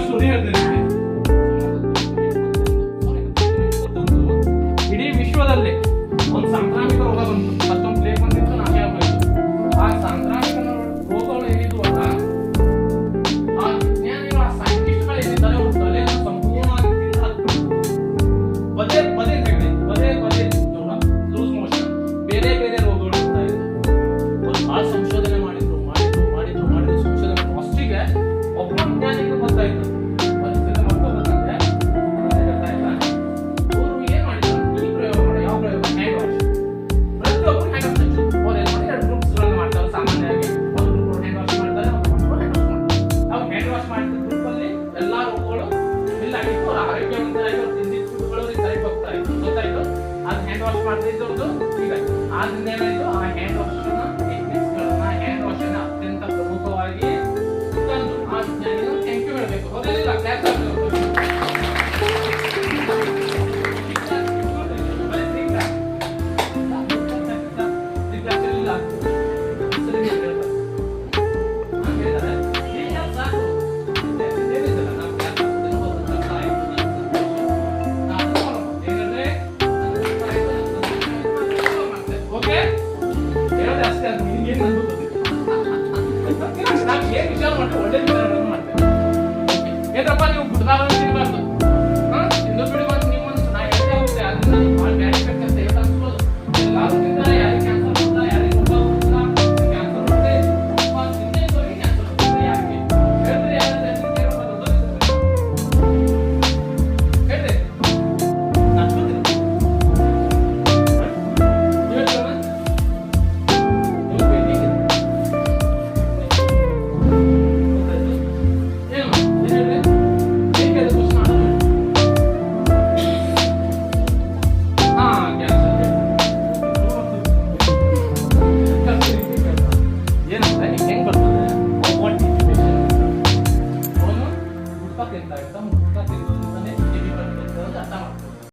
Story ಹೇಳ್ತೇನೆ. ಇಡೀ ವಿಶ್ವದಲ್ಲಿ ಒಂದು ಸಾಂಕ್ರಾಮಿಕ ರೋಗ ಬಂತು. ಮತ್ತೊಂದು ಪ್ಲೇಗ್ ಬಂದಿತ್ತು, ನಾನೇ ಹೋಗಿತ್ತು. ಆ ಸಾಂಕ್ರಾಮಿಕ ರೋಗಗಳು ಏನಿದ್ವು ಅಲ್ಲ, ಆ ವಿಜ್ಞಾನಿಗಳು, ಆ ಸೈಂಟಿಸ್ಟ್ಗಳು ಏನಿದ್ದಾರೆ, ಅವ್ರ ತಲೆಯನ್ನು ಸಂಪೂರ್ಣವಾಗಿ ತಿಂದು ಪದೇ ಪದೇ ಜ್ವರ, ಲೂಸ್ ಮೋಷನ್, ಬೇರೆ ಬೇರೆ ರೋಗಗಳು ಬರ್ತಾ ಇತ್ತು. ಭಾಳ ಸಂಶೋಧನೆ ಮಾಡಿದ್ರು ಸಂಶೋಧನೆ ಫಸ್ಟಿಗೆ ಒಬ್ಬ ವಿಜ್ಞಾನಿಗೆ ಬರ್ತಾ ಇತ್ತು. ಪರಿಸ್ಥಿತಿ ಮತ್ತೊಬ್ಬಂದ್ರೆ ಅವರು ಏನ್ ಮಾಡಿದ್ರು, ಈ ಪ್ರಯೋಗ ಮಾಡಿ, ಯಾವ ಪ್ರಯೋಗ, ಹ್ಯಾಂಡ್ ವಾಶ್. ಪ್ರತಿಯೊಬ್ಬರು ಹ್ಯಾಂಡ್ ವಾಶ್ ಅವ್ರು ಏನ್ ಮಾಡಿ, 2 ಗ್ರೂಪ್ಸ್ಗಳನ್ನು ಮಾಡ್ತಾರೆ. ಸಾಮಾನ್ಯವಾಗಿ ಒಂದು ಗ್ರೂಪ್ ಹ್ಯಾಂಡ್ ವಾಶ್ ಮಾಡ್ತಾರೆ, ಒಂದು ಗ್ರೂಪ್ ಹ್ಯಾಂಡ್ ವಾಶ್ ಮಾಡ್ತಾರೆ. ನಾವು ಹ್ಯಾಂಡ್ ವಾಶ್ ಮಾಡಿದ ಗ್ರೂಪಲ್ಲಿ ಎಲ್ಲಾ ರೋಗಗಳು ಇಲ್ಲ ಆಗಿತ್ತು. ಅವ್ರ ಆರೋಗ್ಯವಂತರಾಗಿ ಅವ್ರು ತಿಂದಿದ್ದ ಫುಡ್ಗಳು ಸರಿ ಹೋಗ್ತಾ ಇತ್ತು, ಗೊತ್ತಾಯ್ತು. ಅದು ಹ್ಯಾಂಡ್ ವಾಶ್ ಮಾಡ್ತಿದ್ದವ್ರದ್ದು ಈಗ ಆದ್ರಿಂದ ಏನಾಯ್ತು, ಆ ಹ್ಯಾಂಡ್ ವಾಶ್ ಟೆಕ್ನಿಕ್ಸ್ಗಳನ್ನ, ಹ್ಯಾಂಡ್ ವಾಶ್ ಅನ್ನ ಅತ್ಯಂತ ಪ್ರಮುಖವಾಗಿ ತಂದು ಆ ವಿಜ್ಞಾನಿಗಳು ಥ್ಯಾಂಕ್ ಯು ಹೇಳಬೇಕು. ಹೌದಿಲ್ಲ? ಕ್ಲಾಸ್ ಏನಪ್ಪ ನೀವು ಗುಡ್ಗಾರ ತಿನ್ಬಾರ್ದು.